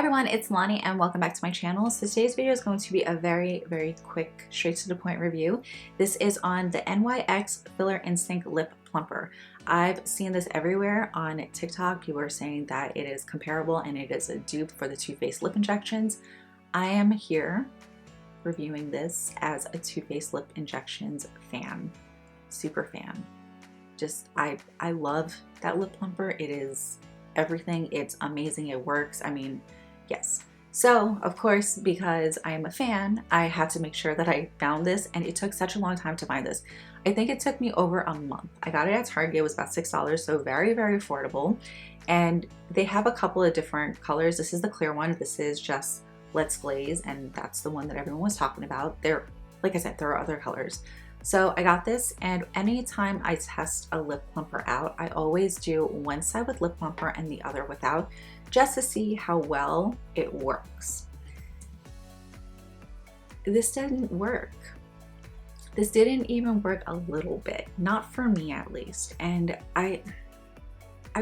everyone, it's Nalanie and welcome back to my channel. So today's video is going to be a very quick, straight to the point review. This is on the NYX Filler Instinct Lip Plumper. I've seen this everywhere on TikTok. People are saying that it is comparable and it is a dupe for the Too Faced lip injections. I am here reviewing this as a Too Faced lip injections fan, super fan. I love that lip plumper. It is everything. It's amazing. It works. I mean, yes. So of course, because I am a fan, I had to make sure that I found this, and it took such a long time to find this. I think it took me over a month. I got it at Target. It was about $6, so very affordable. And they have a couple of different colors. This is the clear one. This is just Let's Glaze, and that's the one that everyone was talking about. Like I said, there are other colors. So I got this, and anytime I test a lip plumper out, I always do one side with lip plumper and the other without, just to see how well it works. This didn't work. This didn't even work a little bit, not for me at least. And I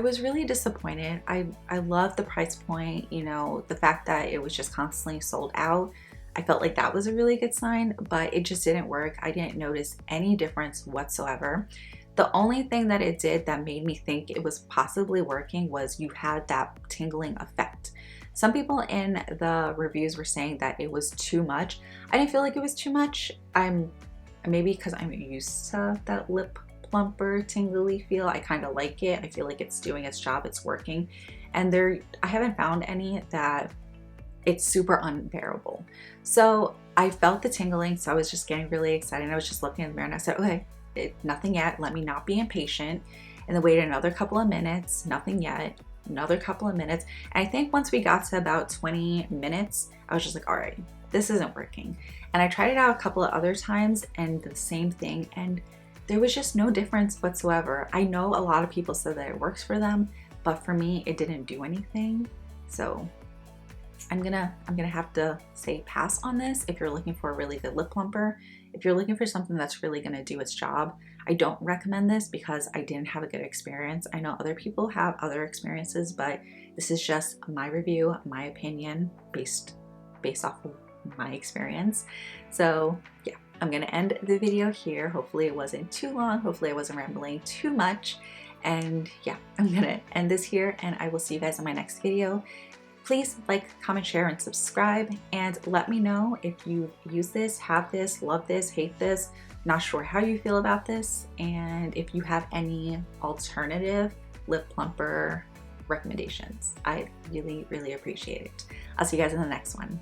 was really disappointed. I love the price point, you know, the fact that it was just constantly sold out. I felt like that was a really good sign, but it just didn't work. I didn't notice any difference whatsoever. The only thing that it did that made me think it was possibly working was you had that tingling effect. Some people in the reviews were saying that it was too much. I didn't feel like it was too much. Maybe because I'm used to that lip plumper tingly feel. I kind of like it. I feel like it's doing its job. It's working. And I haven't found any that it's super unbearable. So I felt the tingling, so I was just getting really excited. I was just looking in the mirror and I said, okay, nothing yet. Let me not be impatient. And then waited another couple of minutes, nothing yet, another couple of minutes. And I think once we got to about 20 minutes, I was just like, all right, this isn't working. And I tried it out a couple of other times and the same thing. And there was just no difference whatsoever. I know a lot of people said that it works for them, but for me, it didn't do anything. So I'm gonna have to say pass on this if you're looking for a really good lip plumper. If you're looking for something that's really gonna do its job, I don't recommend this because I didn't have a good experience. I know other people have other experiences, but this is just my review, my opinion based off of my experience. So yeah, I'm gonna end the video here. Hopefully it wasn't too long. Hopefully I wasn't rambling too much. And yeah, I'm gonna end this here, and I will see you guys in my next video. Please like, comment, share, and subscribe, and let me know if you use this, have this, love this, hate this, not sure how you feel about this, and if you have any alternative lip plumper recommendations. I really appreciate it. I'll see you guys in the next one.